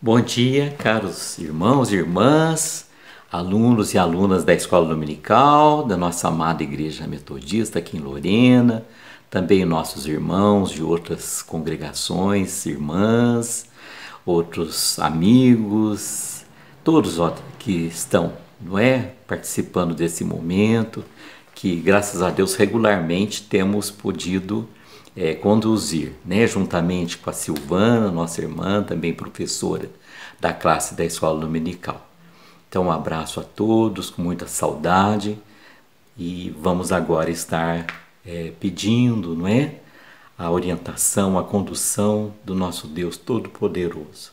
Bom dia, caros irmãos e irmãs, alunos e alunas da Escola Dominical, da nossa amada Igreja Metodista aqui em Lorena, também nossos irmãos de outras congregações, irmãs, outros amigos, todos que estão, participando desse momento, que graças a Deus regularmente temos podido conduzir, juntamente com a Silvana, nossa irmã, também professora da classe da Escola Dominical. Então, um abraço a todos, com muita saudade, e vamos agora estar pedindo, a orientação, a condução do nosso Deus Todo-Poderoso.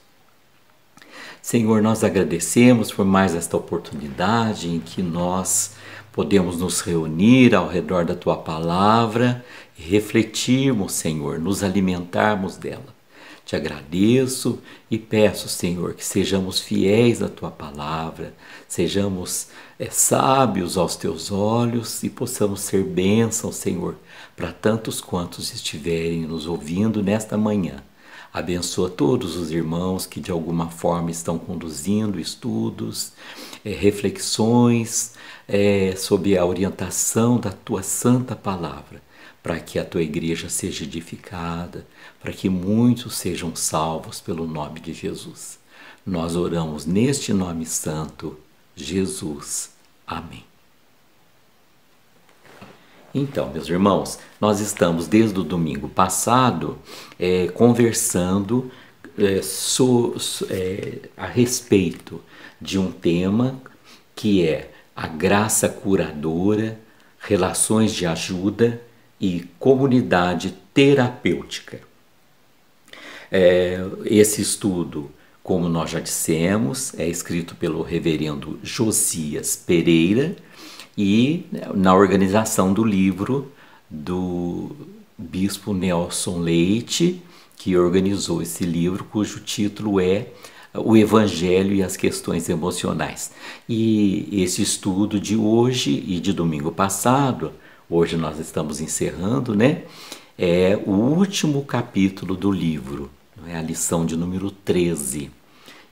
Senhor, nós agradecemos por mais esta oportunidade em que nós podemos nos reunir ao redor da Tua Palavra e refletirmos, Senhor, nos alimentarmos dela. Te agradeço e peço, Senhor, que sejamos fiéis à Tua Palavra, sejamos sábios aos Teus olhos e possamos ser bênção, Senhor, para tantos quantos estiverem nos ouvindo nesta manhã. Abençoa todos os irmãos que de alguma forma estão conduzindo estudos, reflexões sob a orientação da Tua Santa Palavra, para que a Tua Igreja seja edificada, para que muitos sejam salvos pelo nome de Jesus. Nós oramos neste nome santo, Jesus. Amém. Então, meus irmãos, nós estamos desde o domingo passado conversando a respeito de um tema que é a graça curadora, relações de ajuda e comunidade terapêutica. Esse estudo, como nós já dissemos, é escrito pelo reverendo Josias Pereira, e na organização do livro do bispo Nelson Leite, que organizou esse livro, cujo título é O Evangelho e as Questões Emocionais. E esse estudo de hoje e de domingo passado, hoje nós estamos encerrando, é o último capítulo do livro, a lição de número 13,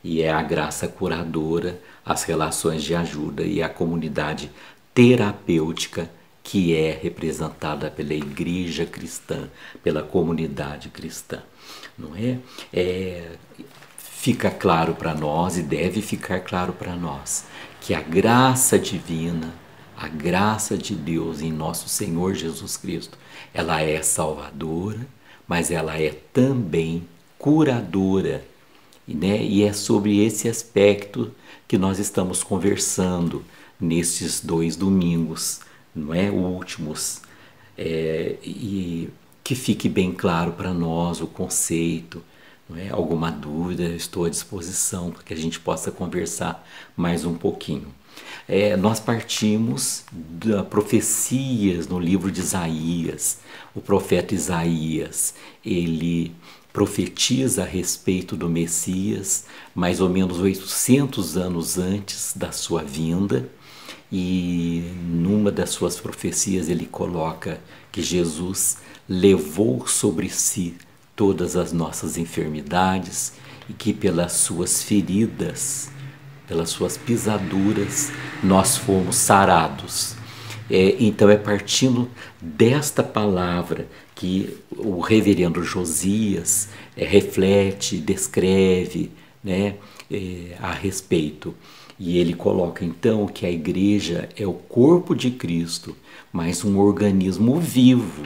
e é a graça curadora, as relações de ajuda e a comunidade terapêutica que é representada pela igreja cristã, pela comunidade cristã, Fica claro para nós e deve ficar claro para nós que a graça divina, a graça de Deus em nosso Senhor Jesus Cristo, ela é salvadora, mas ela é também curadora, e é sobre esse aspecto que nós estamos conversando nesses 2 domingos, últimos, e que fique bem claro para nós o conceito, alguma dúvida, eu estou à disposição para que a gente possa conversar mais um pouquinho. Nós partimos das profecias no livro de Isaías. O profeta Isaías, ele profetiza a respeito do Messias mais ou menos 800 anos antes da sua vinda, e numa das suas profecias ele coloca que Jesus levou sobre si todas as nossas enfermidades e que pelas suas feridas, pelas suas pisaduras, nós fomos sarados. Então é partindo desta palavra que o reverendo Josias reflete, descreve a respeito. E ele coloca então que a igreja é o corpo de Cristo, mas um organismo vivo.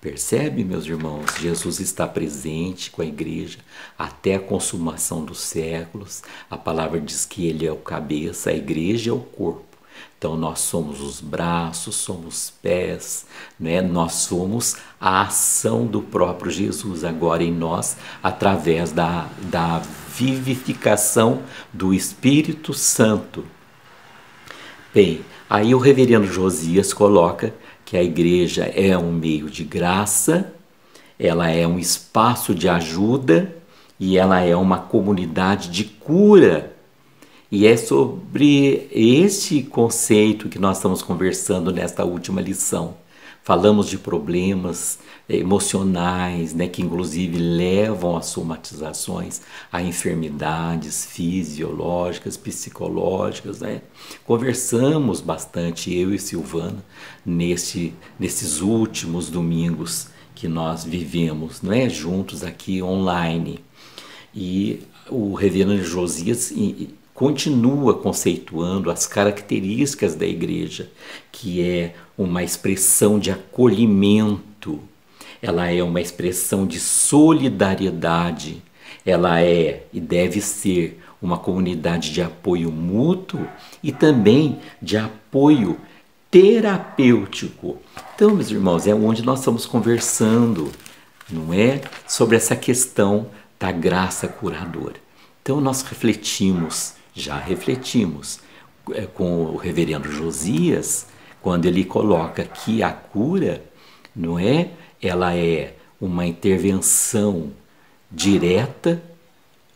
Percebe, meus irmãos? Jesus está presente com a igreja até a consumação dos séculos. A palavra diz que ele é o cabeça, a igreja é o corpo. Então nós somos os braços, somos os pés, nós somos a ação do próprio Jesus agora em nós, através da vivificação do Espírito Santo. Bem, aí o reverendo Josias coloca que a igreja é um meio de graça, ela é um espaço de ajuda e ela é uma comunidade de cura. E é sobre esse conceito que nós estamos conversando nesta última lição. falamos de problemas emocionais, né, que inclusive levam a somatizações, a enfermidades fisiológicas, psicológicas, né? Conversamos bastante, eu e Silvana, nesses últimos domingos que nós vivemos, né, juntos aqui online. E o reverendo Josias continua conceituando as características da igreja, que é uma expressão de acolhimento, ela é uma expressão de solidariedade, ela é e deve ser uma comunidade de apoio mútuo e também de apoio terapêutico. Então, meus irmãos, é onde nós estamos conversando, não é? Sobre essa questão da graça curadora. Então, nós já refletimos com o reverendo Josias, quando ele coloca que a cura, não é? Ela é uma intervenção direta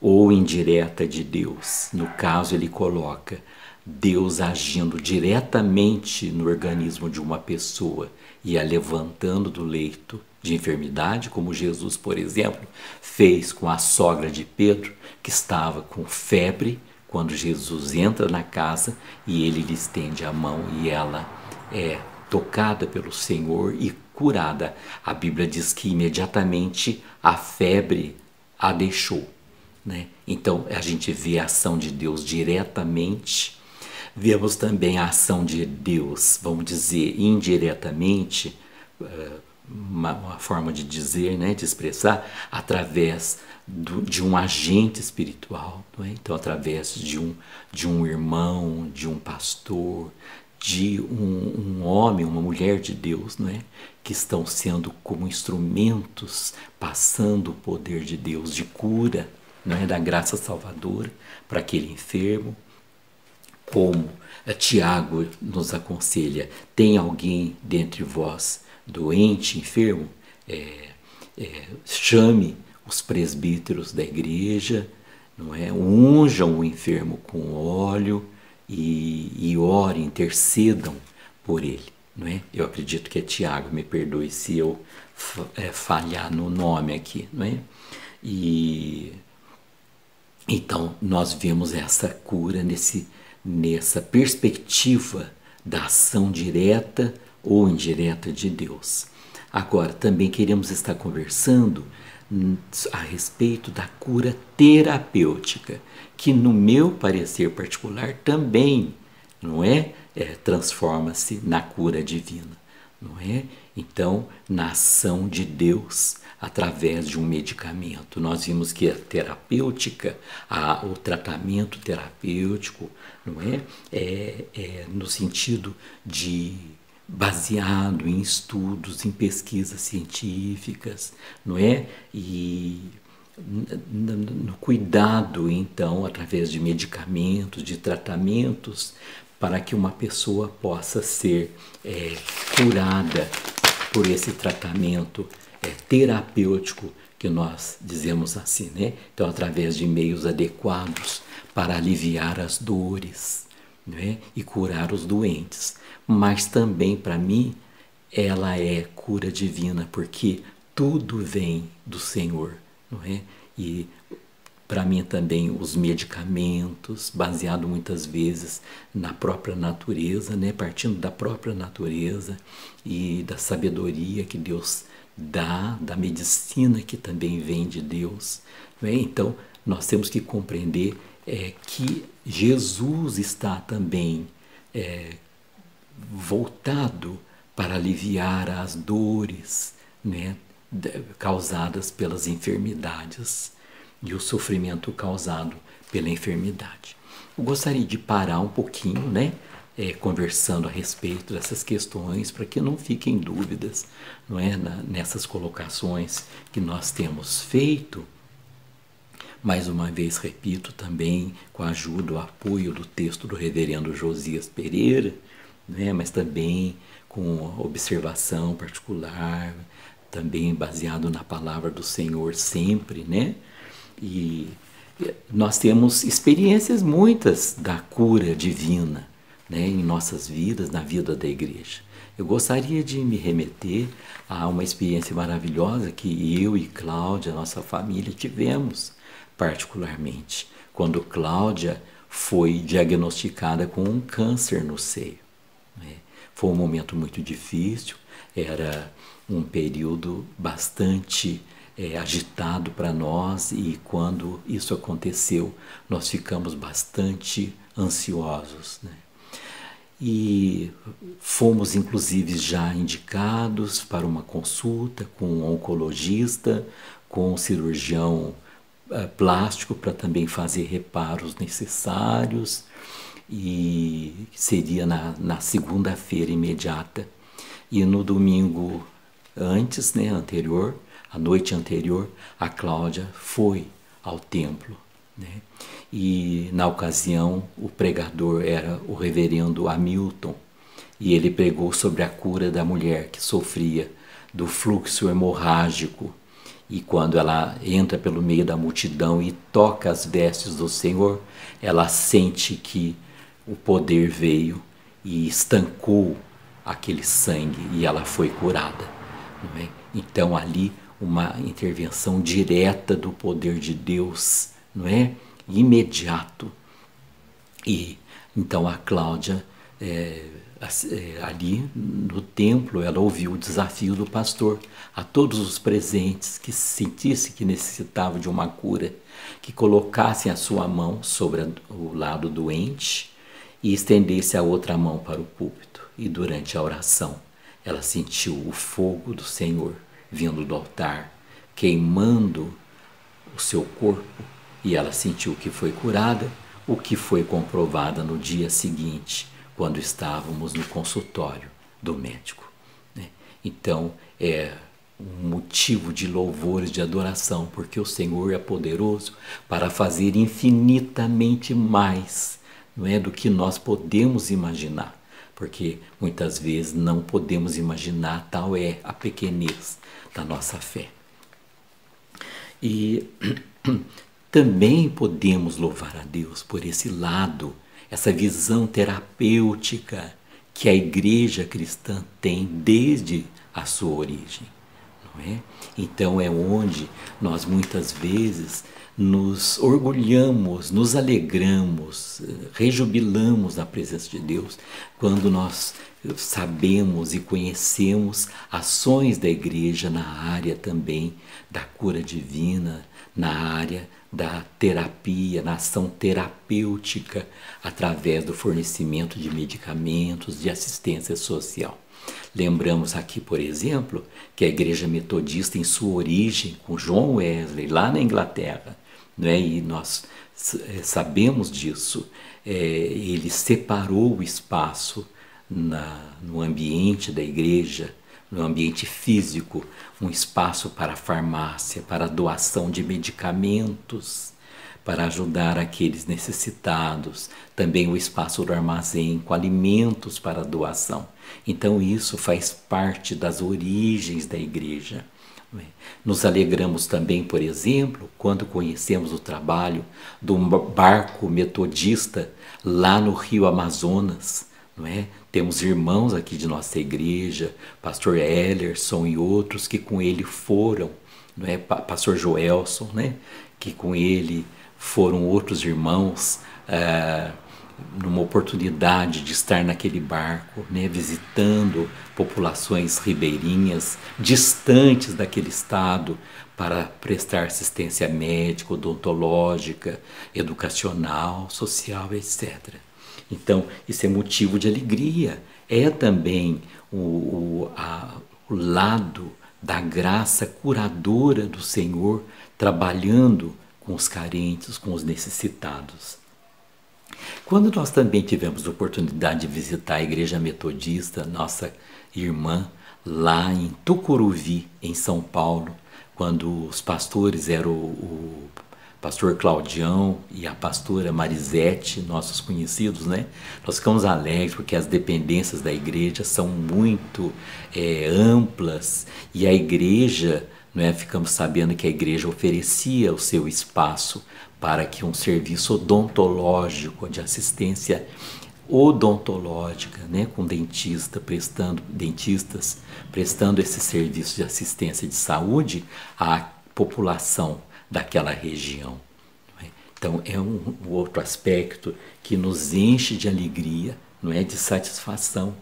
ou indireta de Deus. No caso, ele coloca Deus agindo diretamente no organismo de uma pessoa e a levantando do leito de enfermidade, como Jesus, por exemplo, fez com a sogra de Pedro, que estava com febre, quando Jesus entra na casa e ele lhe estende a mão e ela é tocada pelo Senhor e curada. A Bíblia diz que imediatamente a febre a deixou, né? Então a gente vê a ação de Deus diretamente, vemos também a ação de Deus, vamos dizer, indiretamente, uma forma de dizer, né, de expressar, através de um agente espiritual, não é? Então através de um irmão, de um pastor, de um homem, uma mulher de Deus, não é? Que estão sendo como instrumentos, passando o poder de Deus de cura, não é? Da graça salvadora para aquele enfermo. Como Tiago nos aconselha, tem alguém dentre vós doente, enfermo? Chame os presbíteros da igreja, não é? Unjam o enfermo com óleo e orem, intercedam por ele, não é? Eu acredito que é Tiago, me perdoe se eu falhar no nome aqui, não é? E então nós vemos essa cura nessa perspectiva da ação direta ou indireta de Deus. Agora, também queremos estar conversando a respeito da cura terapêutica, que no meu parecer particular também, não é, transforma-se na cura divina, não é? Então, na ação de Deus através de um medicamento. Nós vimos que a terapêutica, o tratamento terapêutico, não é no sentido de baseado em estudos, em pesquisas científicas, não é? E no cuidado, então, através de medicamentos, de tratamentos, para que uma pessoa possa ser curada por esse tratamento terapêutico, que nós dizemos assim, né? Então, através de meios adequados para aliviar as dores, né? E curar os doentes. Mas também, para mim, ela é cura divina, porque tudo vem do Senhor, não é? E para mim também os medicamentos, baseado muitas vezes na própria natureza, né? Partindo da própria natureza e da sabedoria que Deus dá, da medicina que também vem de Deus, não é? Então nós temos que compreender que Jesus está também voltado para aliviar as dores, né, causadas pelas enfermidades e o sofrimento causado pela enfermidade. Eu gostaria de parar um pouquinho, né, conversando a respeito dessas questões, para que não fiquem dúvidas, não é, nessas colocações que nós temos feito. Mais uma vez, repito, também com a ajuda, o apoio do texto do reverendo Josias Pereira, né, mas também com observação particular, também baseado na palavra do Senhor sempre, né? E nós temos experiências muitas da cura divina, né, em nossas vidas, na vida da igreja. Eu gostaria de me remeter a uma experiência maravilhosa que eu e Cláudia, nossa família, tivemos particularmente, quando Cláudia foi diagnosticada com um câncer no seio, né? Foi um momento muito difícil, era um período bastante agitado para nós, e quando isso aconteceu, nós ficamos bastante ansiosos, né? E fomos inclusive já indicados para uma consulta com um oncologista, com um cirurgião plástico para também fazer reparos necessários, e seria na segunda-feira imediata. E no domingo antes, né, anterior, a noite anterior, a Cláudia foi ao templo, né? E na ocasião o pregador era o reverendo Hamilton, e ele pregou sobre a cura da mulher que sofria do fluxo hemorrágico. E quando ela entra pelo meio da multidão e toca as vestes do Senhor, ela sente que o poder veio e estancou aquele sangue, e ela foi curada, não é? Então ali uma intervenção direta do poder de Deus, não é? Imediato. E então a Cláudia, ali no templo, ela ouviu o desafio do pastor a todos os presentes que sentissem que necessitavam de uma cura, que colocassem a sua mão sobre o lado doente e estendesse a outra mão para o púlpito. E durante a oração, ela sentiu o fogo do Senhor vindo do altar, queimando o seu corpo, e ela sentiu que foi curada, o que foi comprovada no dia seguinte, quando estávamos no consultório do médico, né? Então é um motivo de louvores, de adoração, porque o Senhor é poderoso para fazer infinitamente mais, não é, do que nós podemos imaginar, porque muitas vezes não podemos imaginar, tal é a pequenez da nossa fé. E também podemos louvar a Deus por esse lado, essa visão terapêutica que a igreja cristã tem desde a sua origem, não é? Então é onde nós muitas vezes nos orgulhamos, nos alegramos, rejubilamos na presença de Deus, quando nós sabemos e conhecemos ações da igreja na área também da cura divina, na área da terapia, na ação terapêutica, através do fornecimento de medicamentos, de assistência social. Lembramos aqui, por exemplo, que a Igreja Metodista, em sua origem, com John Wesley, lá na Inglaterra, né, e nós sabemos disso, ele separou o espaço no ambiente da igreja, no ambiente físico, um espaço para a farmácia, para a doação de medicamentos, para ajudar aqueles necessitados, também o espaço do armazém com alimentos para doação. Então isso faz parte das origens da igreja. Nos alegramos também, por exemplo, quando conhecemos o trabalho do barco metodista lá no Rio Amazonas, não é? Temos irmãos aqui de nossa igreja, pastor Ellerson e outros que com ele foram, não é? Pastor Joelson, né? Que com ele foram outros irmãos, numa oportunidade de estar naquele barco, né? Visitando populações ribeirinhas, distantes daquele estado, para prestar assistência médica, odontológica, educacional, social, etc. Então, isso é motivo de alegria. É também o lado da graça curadora do Senhor, trabalhando com os carentes, com os necessitados. Quando nós também tivemos a oportunidade de visitar a Igreja Metodista, nossa irmã, lá em Tucuruvi, em São Paulo, quando os pastores eram o pastor Claudião e a pastora Marisete, nossos conhecidos, né? Nós ficamos alegres porque as dependências da igreja são muito amplas, e a igreja, não é? Ficamos sabendo que a igreja oferecia o seu espaço para que um serviço odontológico de assistência odontológica, né, com dentistas prestando esse serviço de assistência de saúde à população daquela região. Então é um outro aspecto que nos enche de alegria, não é, de satisfação.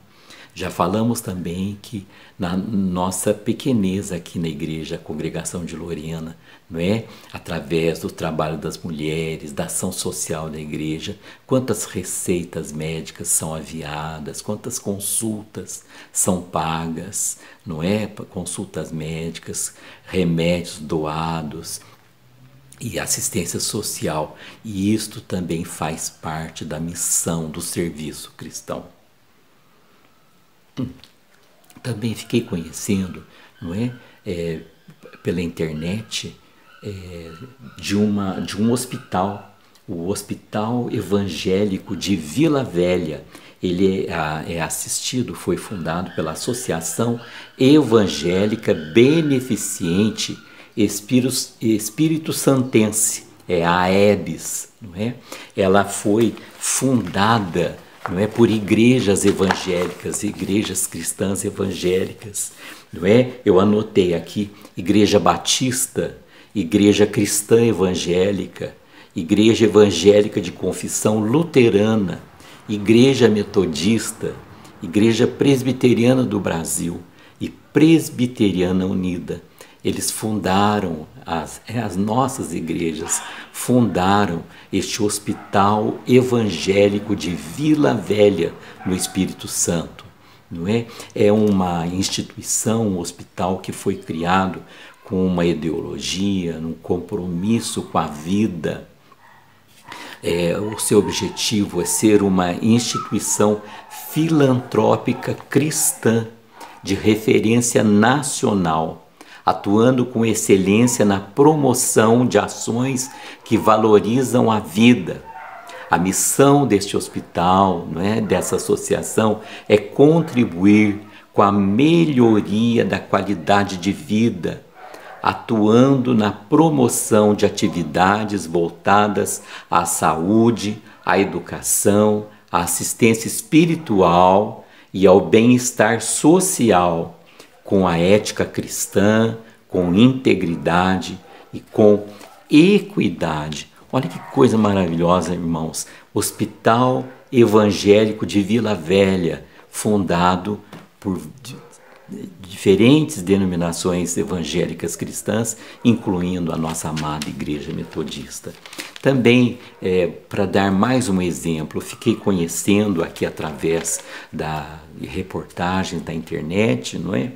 Já falamos também que na nossa pequenez aqui na igreja, a congregação de Lorena, não é? Através do trabalho das mulheres, da ação social da igreja, quantas receitas médicas são aviadas, quantas consultas são pagas, não é? Consultas médicas, remédios doados e assistência social. E isto também faz parte da missão do serviço cristão. Também fiquei conhecendo, não é, pela internet, de um hospital, o Hospital Evangélico de Vila Velha. Ele é assistido, foi fundado pela Associação Evangélica Beneficente Espírito Santense, a AEBS, não é? Ela foi fundada, não é, por igrejas evangélicas, igrejas cristãs evangélicas, não é? Eu anotei aqui: Igreja Batista, Igreja Cristã Evangélica, Igreja Evangélica de Confissão Luterana, Igreja Metodista, Igreja Presbiteriana do Brasil e Presbiteriana Unida. Eles fundaram, as nossas igrejas fundaram este Hospital Evangélico de Vila Velha, no Espírito Santo, não é? É uma instituição, um hospital que foi criado com uma ideologia, um compromisso com a vida. O seu objetivo é ser uma instituição filantrópica cristã de referência nacional, atuando com excelência na promoção de ações que valorizam a vida. A missão deste hospital, não é, dessa associação, é contribuir com a melhoria da qualidade de vida, atuando na promoção de atividades voltadas à saúde, à educação, à assistência espiritual e ao bem-estar social, com a ética cristã, com integridade e com equidade. Olha que coisa maravilhosa, irmãos. Hospital Evangélico de Vila Velha, fundado por diferentes denominações evangélicas cristãs, incluindo a nossa amada Igreja Metodista. Também, para dar mais um exemplo, fiquei conhecendo aqui através da reportagem da internet, não é?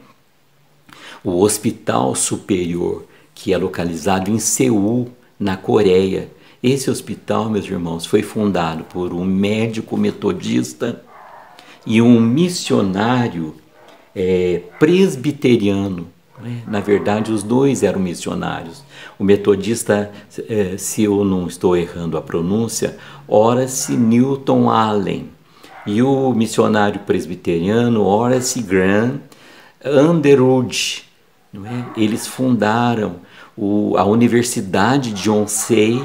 O Hospital Superior, que é localizado em Seul, na Coreia. Esse hospital, meus irmãos, foi fundado por um médico metodista e um missionário presbiteriano. Né? Na verdade, os dois eram missionários. O metodista, se eu não estou errando a pronúncia, Horace Newton Allen. E o missionário presbiteriano, Horace Grant Underwood. Não é? Eles fundaram a Universidade de Yonsei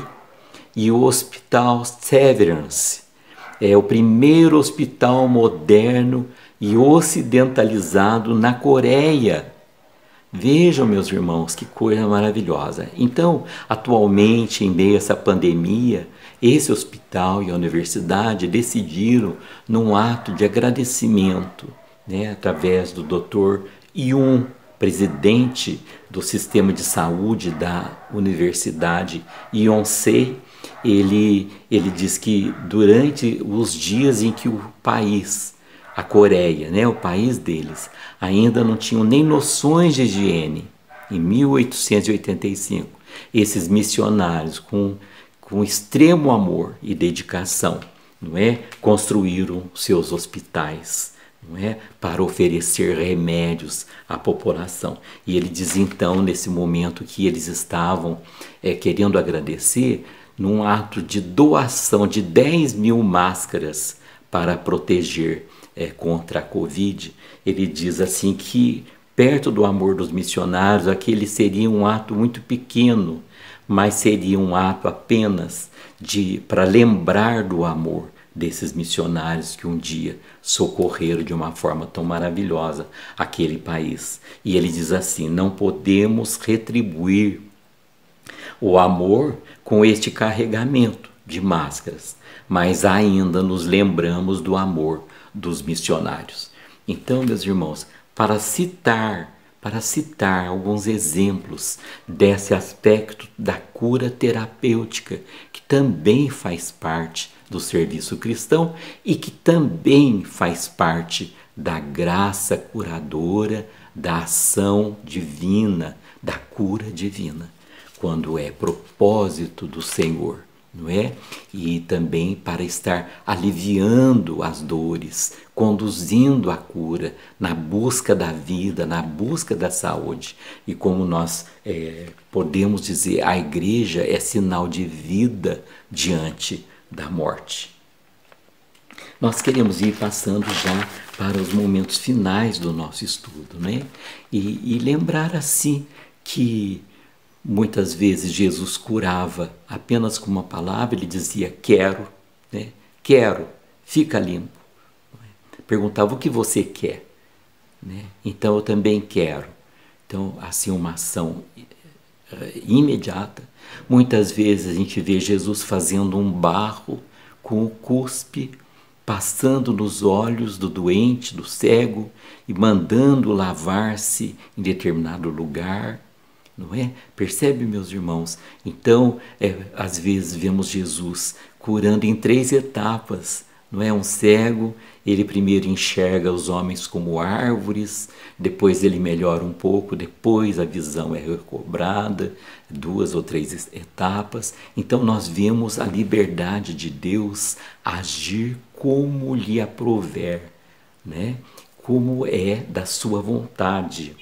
e o Hospital Severance. É o primeiro hospital moderno e ocidentalizado na Coreia. Vejam, meus irmãos, que coisa maravilhosa. Então, atualmente, em meio a essa pandemia, esse hospital e a universidade decidiram, num ato de agradecimento, né, através do Dr. Yun, presidente do sistema de saúde da Universidade Yonsei, ele diz que durante os dias em que o país, a Coreia, né, o país deles, ainda não tinham nem noções de higiene, em 1885, esses missionários com extremo amor e dedicação, não é, construíram seus hospitais, não é, para oferecer remédios à população. E ele diz então, nesse momento, que eles estavam querendo agradecer num ato de doação de 10.000 máscaras para proteger contra a Covid. Ele diz assim que, perto do amor dos missionários, aquele seria um ato muito pequeno, mas seria um ato apenas para lembrar do amor desses missionários que um dia socorreram de uma forma tão maravilhosa aquele país. E ele diz assim: não podemos retribuir o amor com este carregamento de máscaras, mas ainda nos lembramos do amor dos missionários. Então, meus irmãos, para citar alguns exemplos desse aspecto da cura terapêutica, que também faz parte do serviço cristão e que também faz parte da graça curadora, da ação divina, da cura divina, quando é propósito do Senhor, não é? E também para estar aliviando as dores, conduzindo a cura, na busca da vida, na busca da saúde. E como nós podemos dizer, a igreja é sinal de vida diante da morte. Nós queremos ir passando já para os momentos finais do nosso estudo, né? E lembrar assim que muitas vezes Jesus curava apenas com uma palavra. Ele dizia: quero, né? Quero, fica limpo. Perguntava: o que você quer? Né? Então eu também quero. Então, assim, uma ação imediata. Muitas vezes a gente vê Jesus fazendo um barro com o cuspe, passando nos olhos do doente, do cego, e mandando lavar-se em determinado lugar. Não é? Percebe, meus irmãos? Então, às vezes vemos Jesus curando em 3 etapas. Não é? Um cego, ele primeiro enxerga os homens como árvores, depois ele melhora um pouco, depois a visão é recobrada, 2 ou 3 etapas. Então nós vemos a liberdade de Deus agir como lhe aprouver, né? Como é da sua vontade.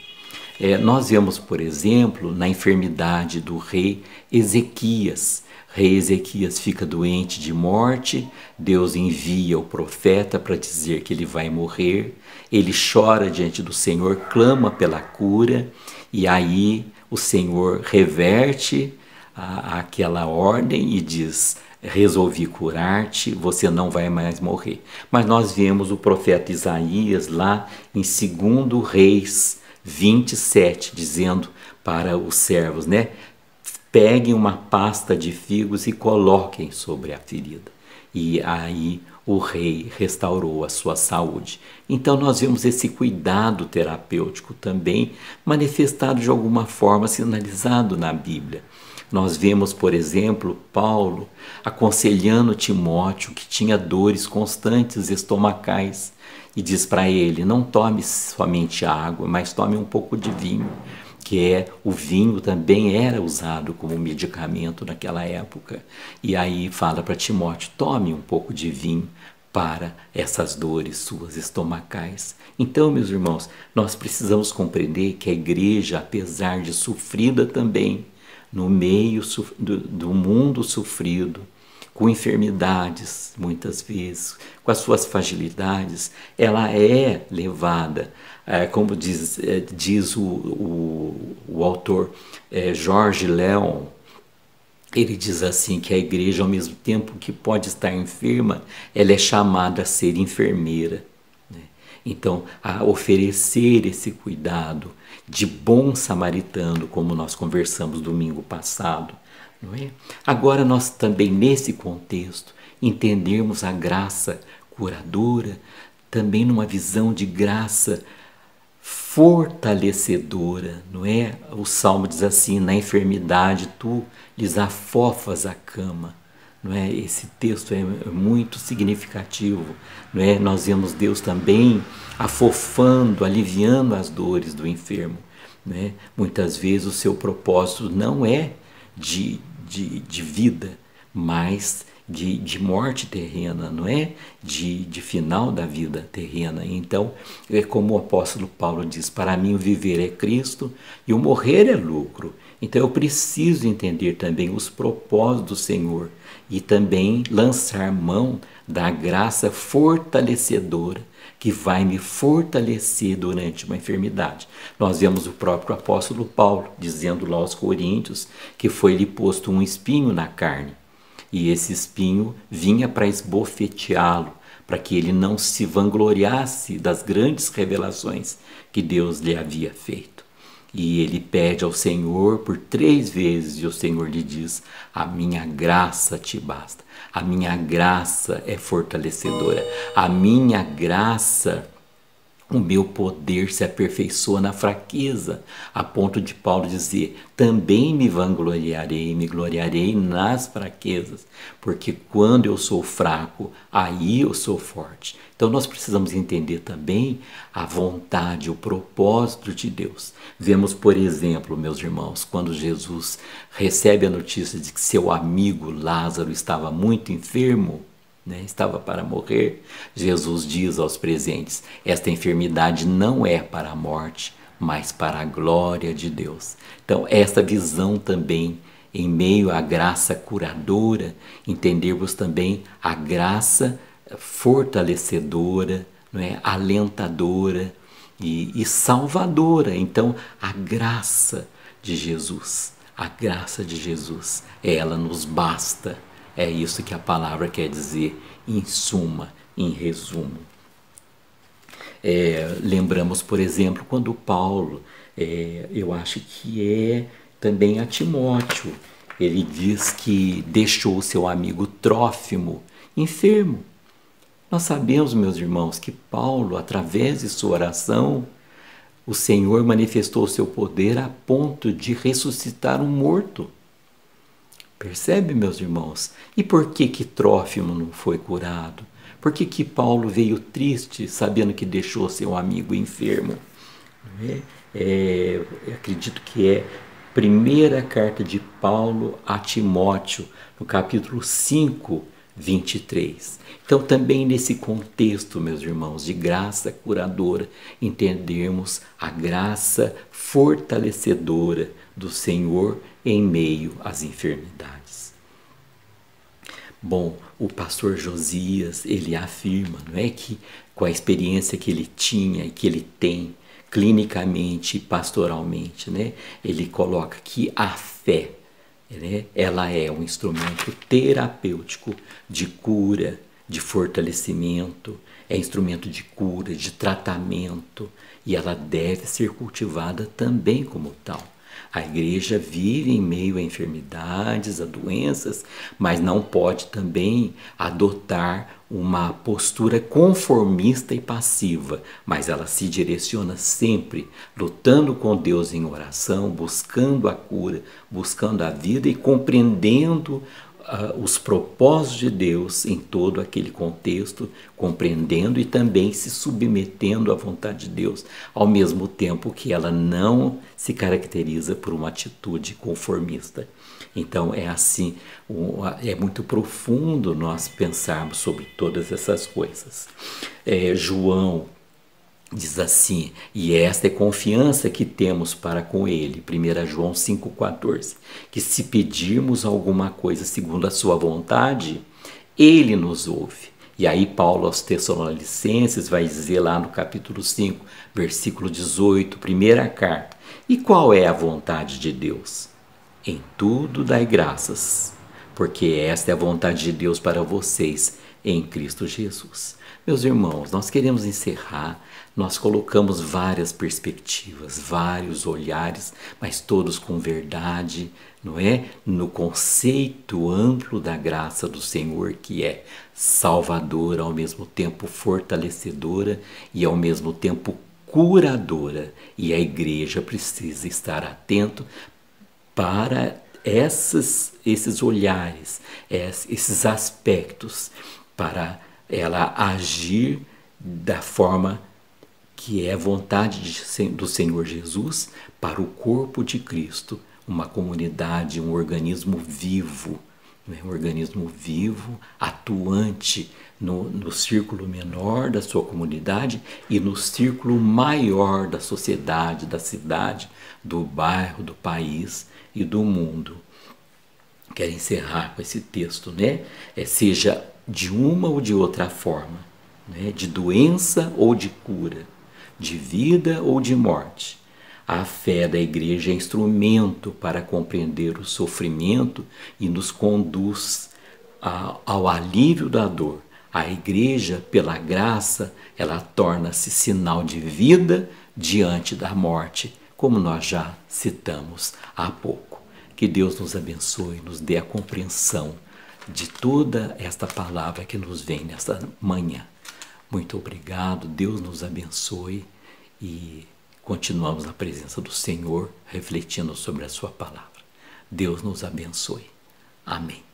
Nós vemos, por exemplo, na enfermidade do rei Ezequias. Rei Ezequias fica doente de morte, Deus envia o profeta para dizer que ele vai morrer, ele chora diante do Senhor, clama pela cura, e aí o Senhor reverte aquela ordem e diz: resolvi curar-te, você não vai mais morrer. Mas nós vemos o profeta Isaías lá em 2 Reis 27, dizendo para os servos, né? Peguem uma pasta de figos e coloquem sobre a ferida. E aí o rei restaurou a sua saúde. Então nós vemos esse cuidado terapêutico também manifestado de alguma forma, sinalizado na Bíblia. Nós vemos, por exemplo, Paulo aconselhando Timóteo, que tinha dores constantes estomacais, e diz para ele: não tome somente água, mas tome um pouco de vinho, que o vinho também era usado como medicamento naquela época. E aí fala para Timóteo: tome um pouco de vinho para essas dores suas estomacais. Então, meus irmãos, nós precisamos compreender que a igreja, apesar de sofrida também, no meio do mundo sofrido, com enfermidades, muitas vezes, com as suas fragilidades, ela é levada, como diz o autor Jorge Leon. Ele diz assim que a igreja, ao mesmo tempo que pode estar enferma, ela é chamada a ser enfermeira, né? Então, a oferecer esse cuidado de bom samaritano, como nós conversamos domingo passado, não é? Agora nós também, nesse contexto, entendermos a graça curadora, também numa visão de graça fortalecedora, não é? O Salmo diz assim: na enfermidade tu lhes afofas a cama, não é? Esse texto é muito significativo, não é? Nós vemos Deus também afofando, aliviando as dores do enfermo, não é? Muitas vezes o seu propósito não é de vida, mas de morte terrena, não é? De final da vida terrena. Então, é como o apóstolo Paulo diz: para mim o viver é Cristo e o morrer é lucro. Então eu preciso entender também os propósitos do Senhor e também lançar mão da graça fortalecedora que vai me fortalecer durante uma enfermidade. Nós vemos o próprio apóstolo Paulo dizendo lá aos Coríntios que foi-lhe posto um espinho na carne. e esse espinho vinha para esbofeteá-lo, para que ele não se vangloriasse das grandes revelações que Deus lhe havia feito. E ele pede ao Senhor por 3 vezes, e o Senhor lhe diz: a minha graça te basta, a minha graça é fortalecedora, a minha graça, o meu poder se aperfeiçoa na fraqueza, a ponto de Paulo dizer: também me vangloriarei, me gloriarei nas fraquezas, porque quando eu sou fraco, aí eu sou forte. Então nós precisamos entender também a vontade, o propósito de Deus. Vemos, por exemplo, meus irmãos, quando Jesus recebe a notícia de que seu amigo Lázaro estava muito enfermo, estava para morrer, Jesus diz aos presentes: esta enfermidade não é para a morte, mas para a glória de Deus. Então, esta visão também, em meio à graça curadora, entendermos também a graça fortalecedora, alentadora e salvadora. Então, a graça de Jesus, ela nos basta. É isso que a palavra quer dizer, em suma, em resumo. Lembramos, por exemplo, quando Paulo, eu acho que é também a Timóteo, ele diz que deixou seu amigo Trófimo enfermo. Nós sabemos, meus irmãos, que Paulo, através de sua oração, o Senhor manifestou seu poder a ponto de ressuscitar um morto. Percebe, meus irmãos? E por que Trófimo não foi curado? Por que Paulo veio triste, sabendo que deixou seu amigo enfermo? Acredito que é a primeira carta de Paulo a Timóteo, no capítulo 5, 23. Então, também nesse contexto, meus irmãos, de graça curadora, entendermos a graça fortalecedora do Senhor em meio às enfermidades. Bom, o pastor Josias, ele afirma, que com a experiência que ele tinha e que ele tem clinicamente e pastoralmente, ele coloca que a fé, ela é um instrumento terapêutico de cura, de fortalecimento, é instrumento de cura, de tratamento, e ela deve ser cultivada também como tal. A igreja vive em meio a enfermidades, a doenças, mas não pode também adotar uma postura conformista e passiva, mas ela se direciona sempre lutando com Deus em oração, buscando a cura, buscando a vida e compreendendo os propósitos de Deus em todo aquele contexto, compreendendo e também se submetendo à vontade de Deus, ao mesmo tempo que ela não se caracteriza por uma atitude conformista. Então é assim, é muito profundo nós pensarmos sobre todas essas coisas. João diz assim: e esta é a confiança que temos para com ele, 1 João 5,14, que se pedirmos alguma coisa segundo a sua vontade, ele nos ouve. E aí Paulo aos Tessalonicenses vai dizer lá no capítulo 5, versículo 18, primeira carta: e qual é a vontade de Deus? Em tudo dai graças, porque esta é a vontade de Deus para vocês em Cristo Jesus. Meus irmãos, nós queremos encerrar. Nós colocamos várias perspectivas, vários olhares, mas todos com verdade, no conceito amplo da graça do Senhor, que é salvadora, ao mesmo tempo fortalecedora e ao mesmo tempo curadora. E a igreja precisa estar atento para esses olhares, esses aspectos, para ela agir da forma que é a vontade do Senhor Jesus para o corpo de Cristo, uma comunidade, um organismo vivo, um organismo vivo, atuante no círculo menor da sua comunidade e no círculo maior da sociedade, da cidade, do bairro, do país e do mundo. Quero encerrar com esse texto, seja de uma ou de outra forma, de doença ou de cura, de vida ou de morte. A fé da igreja é instrumento para compreender o sofrimento e nos conduz ao alívio da dor. A igreja, pela graça, ela torna-se sinal de vida diante da morte, como nós já citamos há pouco. Que Deus nos abençoe, nos dê a compreensão de toda esta palavra que nos vem nesta manhã. Muito obrigado, Deus nos abençoe e continuamos na presença do Senhor, refletindo sobre a sua palavra. Deus nos abençoe. Amém.